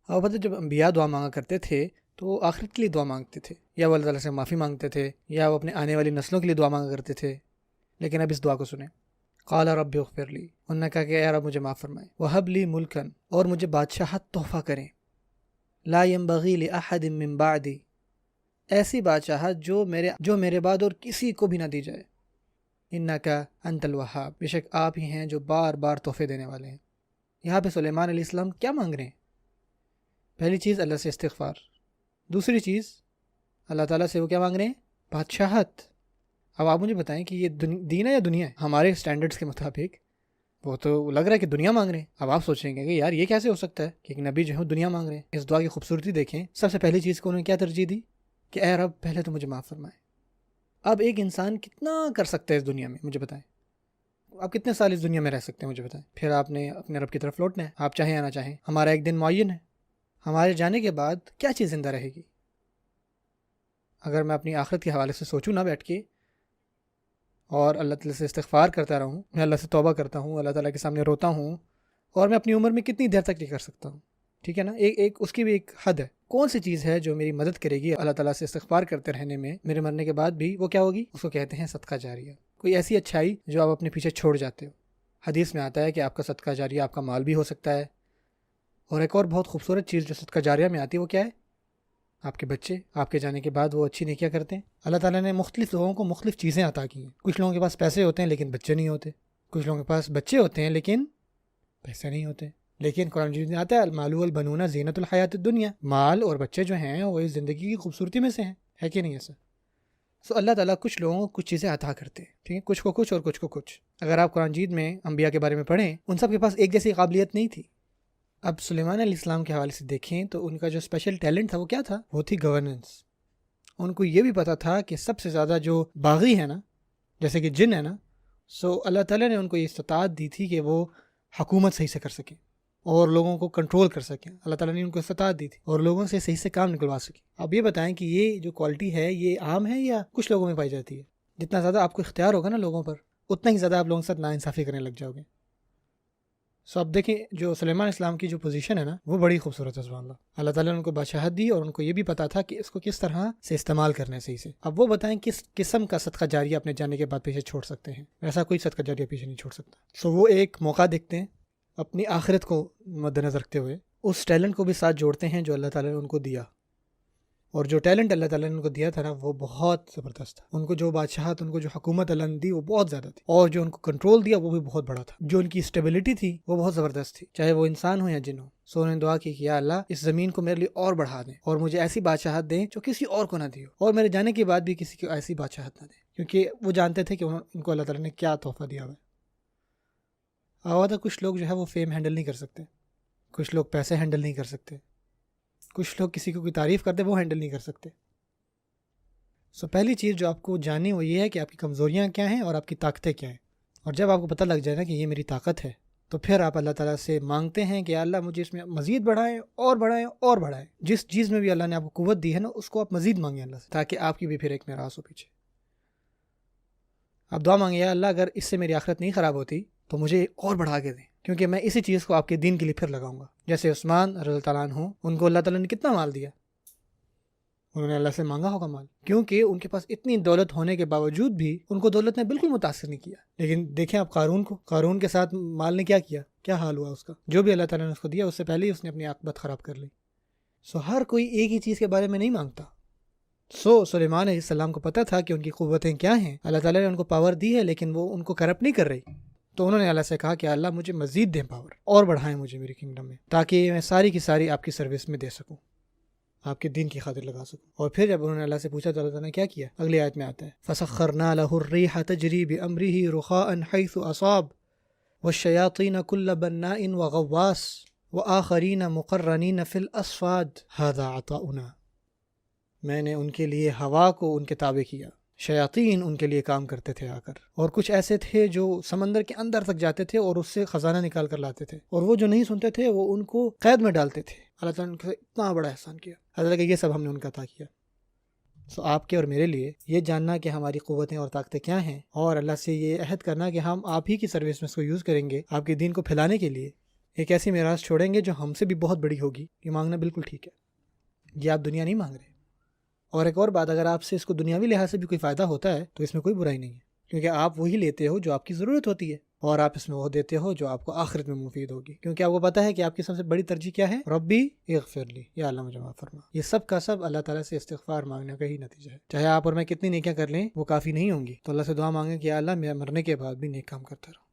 اور پتہ جب انبیاء دعا مانگا کرتے تھے تو وہ آخرت کے لیے دعا مانگتے تھے، یا وہ اللہ تعالیٰ سے معافی مانگتے تھے، یا وہ اپنے آنے والی نسلوں کے لیے دعا مانگا کرتے تھے۔ لیکن اب اس دعا کو سنیں، قال رب اغفر لی، انہوں نے کہا کہ اے رب مجھے معاف فرمائے، وہب لی ملکن، اور مجھے بادشاہت تحفہ کریں، لا ينبغی لأحد من بعدی، ایسی بادشاہت جو میرے بعد اور کسی کو بھی نہ دی جائے، انک انت الوہاب، بے شک آپ ہی ہیں جو بار بار تحفے دینے والے ہیں۔ یہاں پہ سلیمان علیہ السلام کیا مانگ رہے ہیں؟ پہلی چیز اللہ سے استغفار، دوسری چیز اللہ تعالیٰ سے وہ کیا مانگ رہے ہیں؟ بادشاہت۔ اب آپ مجھے بتائیں کہ یہ دین ہے یا دنیا ہے؟ ہمارے سٹینڈرڈز کے مطابق وہ تو لگ رہا ہے کہ دنیا مانگ رہے ہیں۔ اب آپ سوچیں گے کہ یار یہ کیسے ہو سکتا ہے کہ ایک نبی جو ہے دنیا مانگ رہے ہیں؟ اس دعا کی خوبصورتی دیکھیں، سب سے پہلی چیز کو انہوں نے کیا ترجیح دی کہ اے رب پہلے تو مجھے معاف فرمائے۔ اب ایک انسان کتنا کر سکتا ہے اس دنیا میں؟ مجھے بتائیں، آپ کتنے سال اس دنیا میں رہ سکتے ہیں؟ مجھے بتائیں، پھر آپ نے اپنے رب کی طرف لوٹنا ہے، آپ چاہیں یا نہ چاہیں۔ ہمارا ایک دن معین ہے، ہمارے جانے کے بعد کیا چیز زندہ رہے گی؟ اگر میں اپنی آخرت کے حوالے سے سوچوں نہ بیٹھ کے اور اللہ تعالیٰ سے استغفار کرتا رہوں، میں اللہ سے توبہ کرتا ہوں، اللہ تعالیٰ کے سامنے روتا ہوں، اور میں اپنی عمر میں کتنی دیر تک یہ کر سکتا ہوں؟ ٹھیک ہے نا، ایک اس کی بھی ایک حد ہے۔ کون سی چیز ہے جو میری مدد کرے گی اللہ تعالیٰ سے استغفار کرتے رہنے میں میرے مرنے کے بعد بھی؟ وہ کیا ہوگی؟ اس کو کہتے ہیں صدقہ جاریہ، کوئی ایسی اچھائی جو آپ اپنے پیچھے چھوڑ جاتے ہو۔ حدیث میں آتا ہے کہ آپ کا صدقہ جاریہ آپ کا مال بھی ہو سکتا ہے، اور ایک اور بہت خوبصورت چیز جو صدقہ جاریہ میں آتی ہے وہ کیا ہے؟ آپ کے بچے آپ کے جانے کے بعد وہ اچھی نیکیاں کرتے ہیں۔ اللہ تعالیٰ نے مختلف لوگوں کو مختلف چیزیں عطا کی ہیں۔ کچھ لوگوں کے پاس پیسے ہوتے ہیں لیکن بچے نہیں ہوتے، کچھ لوگوں کے پاس بچے ہوتے ہیں لیکن پیسے نہیں ہوتے۔ لیکن قرآن مجید میں آتا ہے المال والبنون زینت الحیات الدنیا، مال اور بچے جو ہیں وہ اس زندگی کی خوبصورتی میں سے ہیں، ہے کہ نہیں ایسا؟ سو اللہ تعالیٰ کچھ لوگوں کو کچھ چیزیں عطا کرتے ہیں، ٹھیک ہے، کچھ کو کچھ اور کچھ کو کچھ۔ اگر آپ قرآن مجید میں انبیاء کے بارے میں پڑھیں، ان سب کے پاس ایک جیسی قابلیت نہیں تھی۔ اب سلیمان علیہ السلام کے حوالے سے دیکھیں تو ان کا جو اسپیشل ٹیلنٹ تھا وہ کیا تھا؟ وہ تھی گورننس۔ ان کو یہ بھی پتا تھا کہ سب سے زیادہ جو باغی ہے نا، جیسے کہ جن ہے نا، سو اللہ تعالیٰ نے ان کو یہ استطاعت دی تھی کہ وہ حکومت صحیح سے کر سکیں اور لوگوں کو کنٹرول کر سکیں۔ اللہ تعالیٰ نے ان کو استطاعت دی تھی اور لوگوں سے صحیح سے کام نکلوا سکیں۔ اب یہ بتائیں کہ یہ جو کوالٹی ہے یہ عام ہے یا کچھ لوگوں میں پائی جاتی ہے؟ جتنا زیادہ آپ کو اختیار ہوگا نا لوگوں پر، اتنا ہی زیادہ آپ لوگوں کے ساتھ ناانصافی کرنے لگ جاؤ گے۔ سو اب دیکھیں جو سلیمان اسلام کی جو پوزیشن ہے نا وہ بڑی خوبصورت ہے، سبحان اللہ۔ اللہ تعالیٰ نے ان کو بادشاہت دی اور ان کو یہ بھی پتا تھا کہ اس کو کس طرح سے استعمال کرنا ہے صحیح سے۔ اب وہ بتائیں کس قسم کا صدقہ جاریہ اپنے جانے کے بعد پیچھے چھوڑ سکتے ہیں؟ ایسا کوئی صدقہ جاریہ پیچھے نہیں چھوڑ سکتا۔ سو وہ ایک موقع دیکھتے ہیں اپنی آخرت کو مد نظر رکھتے ہوئے، اس ٹیلنٹ کو بھی ساتھ جوڑتے ہیں جو اللہ تعالیٰ نے ان کو دیا، اور جو ٹیلنٹ اللہ تعالیٰ نے ان کو دیا تھا نا وہ بہت زبردست تھا۔ ان کو جو بادشاہت، ان کو جو حکومت اللہ نے دی وہ بہت زیادہ تھی، اور جو ان کو کنٹرول دیا وہ بھی بہت بڑا تھا۔ جو ان کی اسٹیبلٹی تھی وہ بہت زبردست تھی، چاہے وہ انسان ہو یا جن ہو۔ سو انہوں نے دعا کی کہ یا اللہ اس زمین کو میرے لیے اور بڑھا دیں، اور مجھے ایسی بادشاہت دیں جو کسی اور کو نہ دی ہو، اور میرے جانے کے بعد بھی کسی کو ایسی بادشاہت نہ دیں، کیونکہ وہ جانتے تھے کہ ان کو اللہ تعالیٰ نے کیا تحفہ دیا ہوا ہے۔ کچھ لوگ جو ہے وہ فیم ہینڈل نہیں کر سکتے، کچھ لوگ پیسے ہینڈل نہیں کر سکتے، کچھ لوگ کسی کو کوئی تعریف کرتے وہ ہینڈل نہیں کر سکتے۔ سو پہلی چیز جو آپ کو جاننی وہ یہ ہے کہ آپ کی کمزوریاں کیا ہیں اور آپ کی طاقتیں کیا ہیں، اور جب آپ کو پتہ لگ جائے نا کہ یہ میری طاقت ہے تو پھر آپ اللہ تعالیٰ سے مانگتے ہیں کہ اللہ مجھے اس میں مزید بڑھائیں اور بڑھائیں اور بڑھائیں۔ جس چیز میں بھی اللہ نے آپ کو قوت دی ہے نا اس کو آپ مزید مانگیں اللہ سے، تاکہ آپ کی بھی پھر ایک میراث ہو پیچھے۔ آپ دعا مانگیں یا اللہ اگر اس سے میری آخرت نہیں خراب ہوتی تو مجھے اور بڑھا کے دیں، کیونکہ میں اسی چیز کو آپ کے دین کے لیے پھر لگاؤں گا۔ جیسے عثمان رضی اللہ تعالیٰ عنہ، ان کو اللہ تعالیٰ نے کتنا مال دیا، انہوں نے اللہ سے مانگا ہوگا مال، کیونکہ ان کے پاس اتنی دولت ہونے کے باوجود بھی ان کو دولت نے بالکل متاثر نہیں کیا۔ لیکن دیکھیں آپ قارون کو، قارون کے ساتھ مال نے کیا کیا، کیا حال ہوا اس کا؟ جو بھی اللہ تعالیٰ نے اس کو دیا اس سے پہلے ہی اس نے اپنی عاقبت خراب کر لی۔ سو ہر کوئی ایک ہی چیز کے بارے میں نہیں مانگتا۔ سو سلیمان علیہ السلام کو پتہ تھا کہ ان کی قوتیں کیا ہیں، اللہ تعالیٰ نے ان کو پاور دی ہے لیکن وہ ان کو کرپٹ نہیں کر رہی، تو انہوں نے اللہ سے کہا کہ اللہ مجھے مزید دیں پاور، اور بڑھائیں مجھے میری کنگڈم میں، تاکہ میں ساری کی ساری آپ کی سروس میں دے سکوں، آپ کے دین کی خاطر لگا سکوں۔ اور پھر جب انہوں نے اللہ سے پوچھا تو اللہ تعالیٰ نے کیا کیا؟ اگلی آیت میں آتا ہے فَسَخَّرْنَا لَهُ الرِّيحَ تَجْرِي بِأَمْرِهِ رُخَاءً حَيْثُ أَصَابَ وَالشَّيَاطِينَ كُلَّ بَنَّاءٍ وَغَوَّاصٍ وَآخَرِينَ مُقَرَّنِينَ فِي الْأَصْفَادِ هَذَا عَطَاؤُنَا۔ میں نے ان کے لیے ہوا کو ان کے تابع کیا، شیاطین ان کے لیے کام کرتے تھے آ کر، اور کچھ ایسے تھے جو سمندر کے اندر تک جاتے تھے اور اس سے خزانہ نکال کر لاتے تھے، اور وہ جو نہیں سنتے تھے وہ ان کو قید میں ڈالتے تھے۔ اللہ تعالیٰ نے ان کا اتنا بڑا احسان کیا، اللہ کہ یہ سب ہم نے ان کا عطا کیا۔ سو آپ کے اور میرے لیے یہ جاننا کہ ہماری قوتیں اور طاقتیں کیا ہیں، اور اللہ سے یہ عہد کرنا کہ ہم آپ ہی کی سروس میں اس کو یوز کریں گے آپ کے دین کو پھیلانے کے لیے، ایک ایسی میراث چھوڑیں گے جو ہم سے بھی بہت بڑی ہوگی، یہ مانگنا بالکل ٹھیک ہے، یہ آپ دنیا نہیں مانگ رہے۔ اور ایک اور بات، اگر آپ سے اس کو دنیاوی لحاظ سے بھی کوئی فائدہ ہوتا ہے تو اس میں کوئی برائی نہیں ہے، کیونکہ آپ وہی لیتے ہو جو آپ کی ضرورت ہوتی ہے، اور آپ اس میں وہ دیتے ہو جو آپ کو آخرت میں مفید ہوگی، کیونکہ آپ کو پتہ ہے کہ آپ کی سب سے بڑی ترجیح کیا ہے؟ ربی اغفر لی، یا اللہ مجھے معاف فرما۔ یہ سب کا سب اللہ تعالیٰ سے استغفار مانگنے کا ہی نتیجہ ہے۔ چاہے آپ اور میں کتنی نیکیاں کر لیں وہ کافی نہیں ہوں گی، تو اللہ سے دعا مانگیں کہ یا اللہ میں مرنے کے بعد بھی نیک کام کرتا رہوں۔